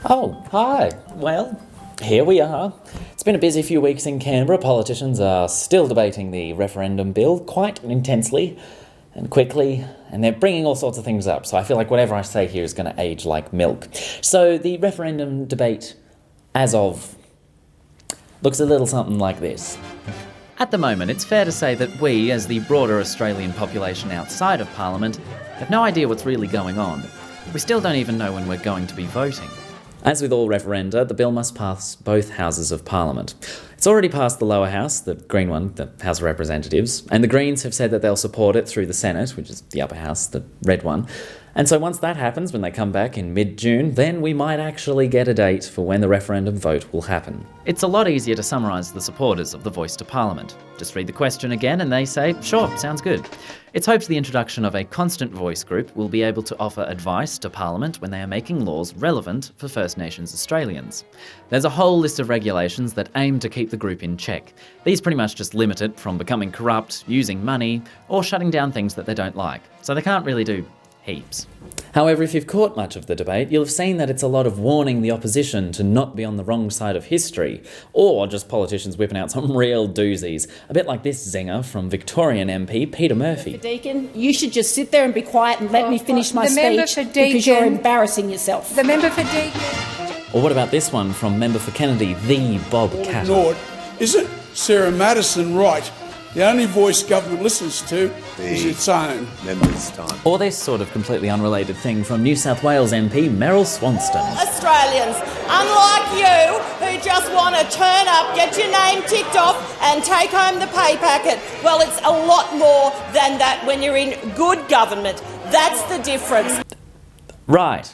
Oh, hi. Well, here we are. It's been a busy few weeks in Canberra. Politicians are still debating the referendum bill quite intensely and quickly, and they're bringing all sorts of things up. So I feel like whatever I say here is going to age like milk. So the referendum debate, as of, looks a little something like this. At the moment, it's fair to say that we, as the broader Australian population outside of Parliament, have no idea what's really going on. We still don't even know when we're going to be voting. As with all referenda, the bill must pass both houses of Parliament. It's already passed the lower house, the Green one, the House of Representatives, and the Greens have said that they'll support it through the Senate, which is the upper house, the red one. And so once that happens, when they come back in mid-June, then we might actually get a date for when the referendum vote will happen. It's a lot easier to summarise the supporters of the Voice to Parliament. Just read the question again and they say, sure, sounds good. It's hoped the introduction of a constant voice group will be able to offer advice to Parliament when they are making laws relevant for First Nations Australians. There's a whole list of regulations that aim to keep the group in check. These pretty much just limit it from becoming corrupt, using money, or shutting down things that they don't like. So they can't really do heaps. However, if you've caught much of the debate, you'll have seen that it's a lot of warning the opposition to not be on the wrong side of history, or just politicians whipping out some real doozies, a bit like this zinger from Victorian MP Peter Murphy. Deakin, you should just sit there and be quiet and let me finish my speech because you're embarrassing yourself. The member for Deakin. Or what about this one from member for Kennedy, the Bob Catter? Isn't Sarah Madison right? The only voice government listens to is its own. Members' time. Or this sort of completely unrelated thing from New South Wales MP Meryl Swanston. Australians, unlike you, who just want to turn up, get your name ticked off and take home the pay packet. Well, it's a lot more than that when you're in good government. That's the difference. Right.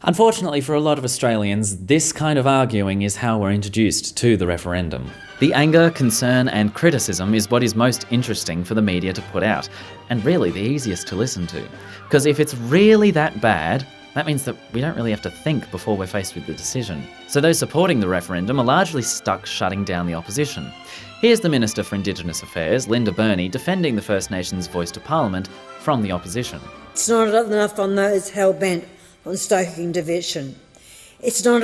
Unfortunately for a lot of Australians, this kind of arguing is how we're introduced to the referendum. The anger, concern and criticism is what is most interesting for the media to put out, and really the easiest to listen to. Because if it's really that bad, that means that we don't really have to think before we're faced with the decision. So those supporting the referendum are largely stuck shutting down the opposition. Here's the Minister for Indigenous Affairs, Linda Burney, defending the First Nations voice to Parliament from the opposition. It's not enough on those hell-bent on stoking division. It's not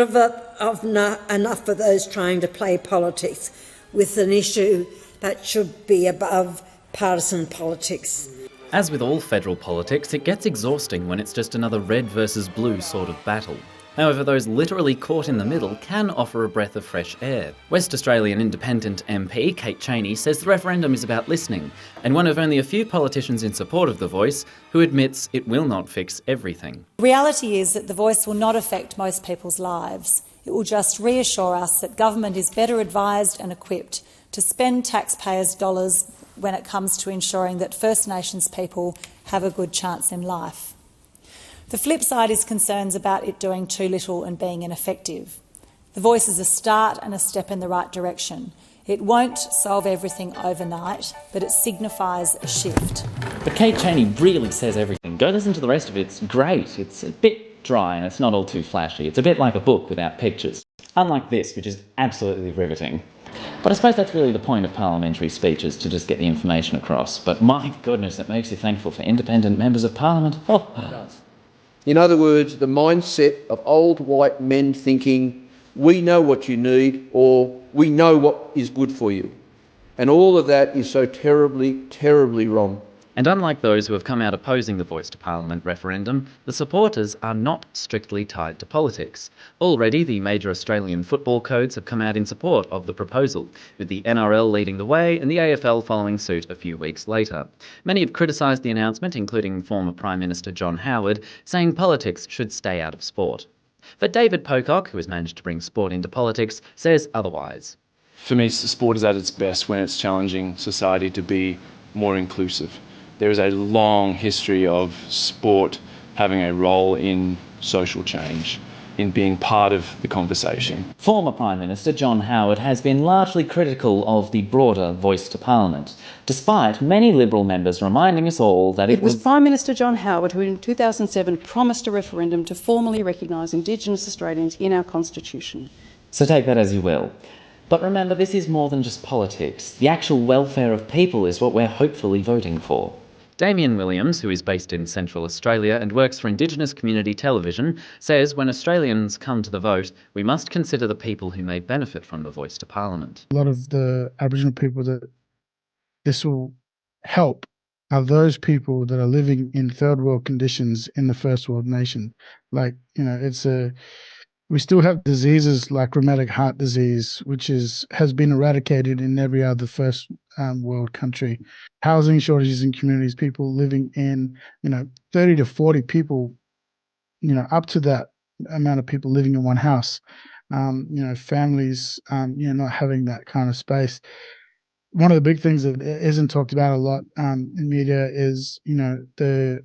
enough for those trying to play politics with an issue that should be above partisan politics. As with all federal politics, it gets exhausting when it's just another red versus blue sort of battle. However, those literally caught in the middle can offer a breath of fresh air. West Australian Independent MP Kate Chaney says the referendum is about listening, and one of only a few politicians in support of the Voice who admits it will not fix everything. The reality is that the Voice will not affect most people's lives. It will just reassure us that government is better advised and equipped to spend taxpayers' dollars when it comes to ensuring that First Nations people have a good chance in life. The flip side is concerns about it doing too little and being ineffective. The Voice is a start and a step in the right direction. It won't solve everything overnight, but it signifies a shift. But Kate Chaney really says everything. Go listen to the rest of it, it's great. It's a bit dry and it's not all too flashy. It's a bit like a book without pictures. Unlike this, which is absolutely riveting. But I suppose that's really the point of parliamentary speeches, to just get the information across. But my goodness, it makes you thankful for independent members of Parliament. Oh, it does. In other words, the mindset of old white men thinking, we know what you need, or we know what is good for you. And all of that is so terribly, terribly wrong. And unlike those who have come out opposing the Voice to Parliament referendum, the supporters are not strictly tied to politics. Already, the major Australian football codes have come out in support of the proposal, with the NRL leading the way and the AFL following suit a few weeks later. Many have criticised the announcement, including former Prime Minister John Howard, saying politics should stay out of sport. But David Pocock, who has managed to bring sport into politics, says otherwise. For me, sport is at its best when it's challenging society to be more inclusive. There is a long history of sport having a role in social change, in being part of the conversation. Former Prime Minister John Howard has been largely critical of the broader Voice to Parliament, despite many Liberal members reminding us all that it was Prime Minister John Howard who in 2007 promised a referendum to formally recognise Indigenous Australians in our Constitution. So take that as you will. But remember, this is more than just politics. The actual welfare of people is what we're hopefully voting for. Damien Williams, who is based in Central Australia and works for Indigenous Community Television, says when Australians come to the vote, we must consider the people who may benefit from the voice to Parliament. A lot of the Aboriginal people that this will help are those people that are living in third world conditions in the first world nation. Like, you know, we still have diseases like rheumatic heart disease, which has been eradicated in every other first world country. Housing shortages in communities, people living in, 30 to 40 people, up to that amount of people living in one house. Families, not having that kind of space. One of the big things that isn't talked about a lot in media is, the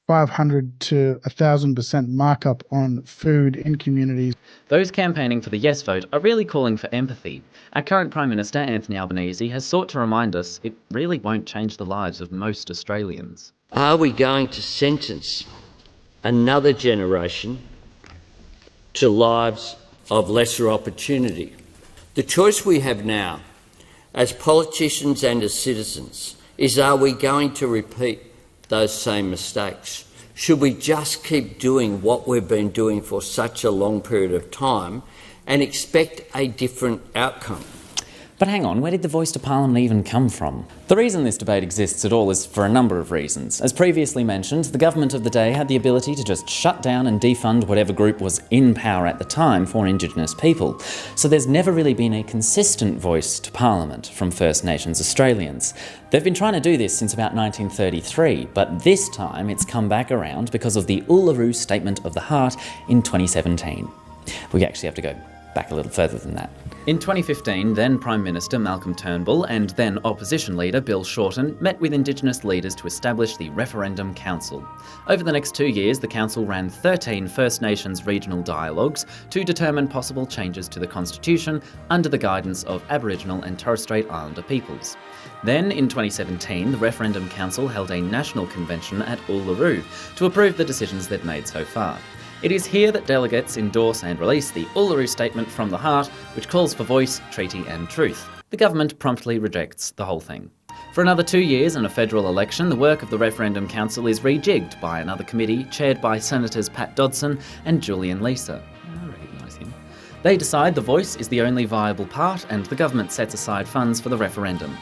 500 to 1,000% markup on food in communities. Those campaigning for the yes vote are really calling for empathy. Our current Prime Minister, Anthony Albanese, has sought to remind us it really won't change the lives of most Australians. Are we going to sentence another generation to lives of lesser opportunity? The choice we have now, as politicians and as citizens, is are we going to repeat those same mistakes? Should we just keep doing what we've been doing for such a long period of time and expect a different outcome? But hang on, where did the voice to Parliament even come from? The reason this debate exists at all is for a number of reasons. As previously mentioned, the government of the day had the ability to just shut down and defund whatever group was in power at the time for Indigenous people. So there's never really been a consistent voice to Parliament from First Nations Australians. They've been trying to do this since about 1933, but this time it's come back around because of the Uluru Statement of the Heart in 2017. We actually have to go back a little further than that. In 2015, then Prime Minister Malcolm Turnbull and then Opposition Leader Bill Shorten met with Indigenous leaders to establish the Referendum Council. Over the next 2 years, the Council ran 13 First Nations regional dialogues to determine possible changes to the Constitution under the guidance of Aboriginal and Torres Strait Islander peoples. Then, in 2017, the Referendum Council held a national convention at Uluru to approve the decisions they'd made so far. It is here that delegates endorse and release the Uluru Statement from the Heart, which calls for voice, treaty and truth. The government promptly rejects the whole thing. For another 2 years and a federal election, the work of the Referendum Council is rejigged by another committee chaired by Senators Pat Dodson and Julian Leeser. I recognise him. They decide the voice is the only viable part and the government sets aside funds for the referendum,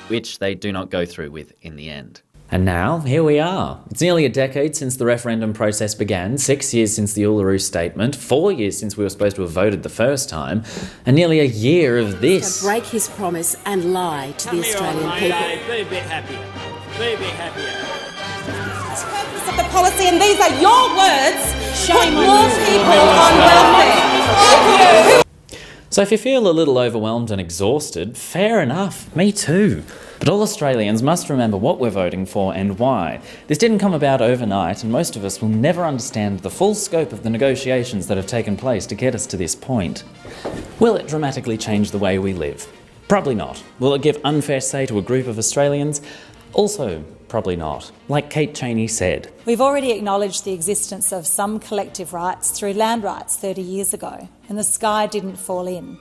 which they do not go through with in the end. And now, here we are. It's nearly a decade since the referendum process began, 6 years since the Uluru Statement, 4 years since we were supposed to have voted the first time, and nearly a year of this. To break his promise and lie to the Australian people. Be a bit happier. Be a bit happier. The purpose of the policy, and these are your words, put more people on welfare. So if you feel a little overwhelmed and exhausted, fair enough, me too. But all Australians must remember what we're voting for and why. This didn't come about overnight, and most of us will never understand the full scope of the negotiations that have taken place to get us to this point. Will it dramatically change the way we live? Probably not. Will it give unfair say to a group of Australians? Also, probably not. Like Kate Chaney said. We've already acknowledged the existence of some collective rights through land rights 30 years ago, and the sky didn't fall in.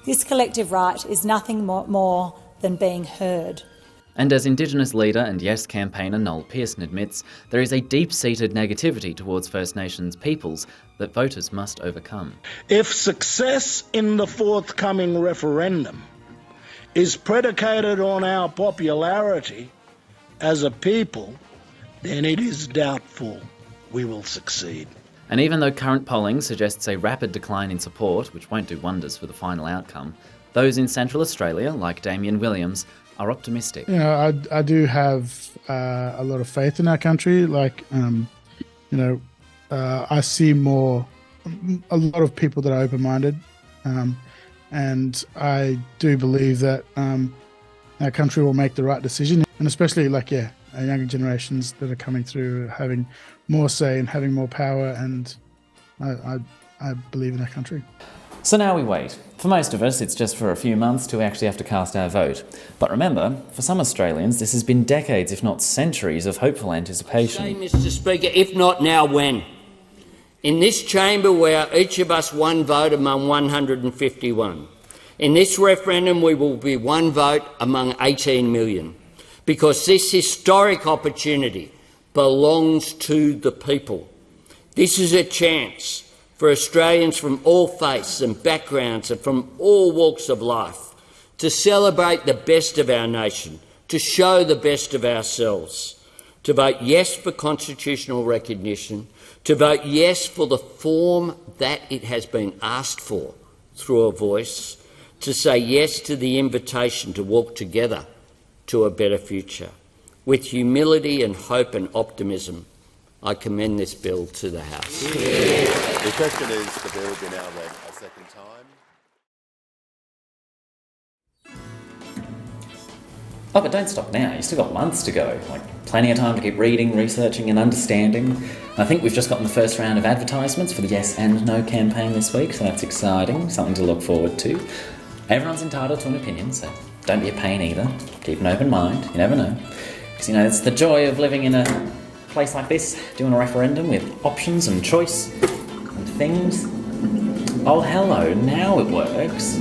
This collective right is nothing more than being heard. And as Indigenous leader and Yes campaigner Noel Pearson admits, there is a deep-seated negativity towards First Nations peoples that voters must overcome. If success in the forthcoming referendum is predicated on our popularity as a people, then it is doubtful we will succeed. And even though current polling suggests a rapid decline in support, which won't do wonders for the final outcome, those in Central Australia, like Damien Williams, are optimistic. I do have a lot of faith in our country. I see a lot of people that are open-minded, and I do believe that our country will make the right decision, and especially our younger generations that are coming through having more say and having more power, and I believe in our country. So now we wait. For most of us, it's just for a few months till we actually have to cast our vote. But remember, for some Australians, this has been decades, if not centuries, of hopeful anticipation. Say, Mr. Speaker, if not now, when? In this chamber, we are each of us one vote among 151. In this referendum, we will be one vote among 18 million. because this historic opportunity belongs to the people. This is a chance for Australians from all faiths and backgrounds and from all walks of life to celebrate the best of our nation, to show the best of ourselves, to vote yes for constitutional recognition, to vote yes for the form that it has been asked for through a voice, to say yes to the invitation to walk together to a better future. With humility and hope and optimism, I commend this bill to the House. The question is, the bill be now read a second time. Oh, but don't stop now. You've still got months to go. Plenty of time to keep reading, researching and understanding. I think we've just gotten the first round of advertisements for the Yes and No campaign this week, so that's exciting, something to look forward to. Everyone's entitled to an opinion, so don't be a pain either. Keep an open mind, you never know. Because, it's the joy of living in a place like this, doing a referendum with options and choice and things. Oh, hello, now it works.